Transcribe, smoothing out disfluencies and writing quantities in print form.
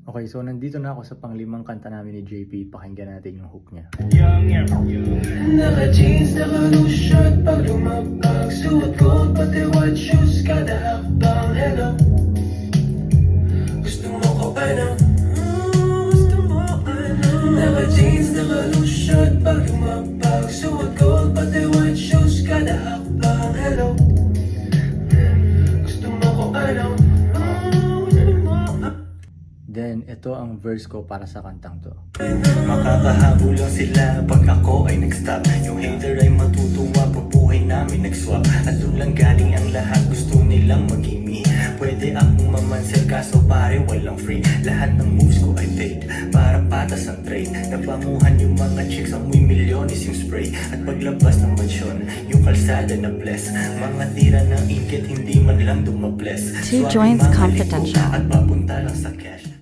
Okay, so nandito na ako sa panglimang kanta namin ni JP. Pakinggan natin yung hook niya. Naka-jeans, naka-loose shirt, pag lumabag suot gold, pati white shoes, kada hakbang, hello. Gusto mo ko ano? Gusto mo ano? Naka-jeans, naka-loose shirt, pag lumabag suot gold, pati white shoes, kada hakbang, hello. Gusto mo ko ano? Then, ito ang verse ko para sa kantang to. Makakahabol lang sila pag ako ay nag-stop. Yung hater ay matutuwa pag buhay namin nag-swap. At doon lang galing ang lahat, gusto nilang maging me. Pwede akong mamansel kaso pare walang free. Lahat ng moves ko ay paid, para patas ang trade. Nabanguhan yung mga chicks, amoy milyones yung spray. At paglabas ng mansyon, yung kalsada na bless. Mga tira ng inggit, hindi man lang dumabless. Two joints confidential. At papunta lang sa cash.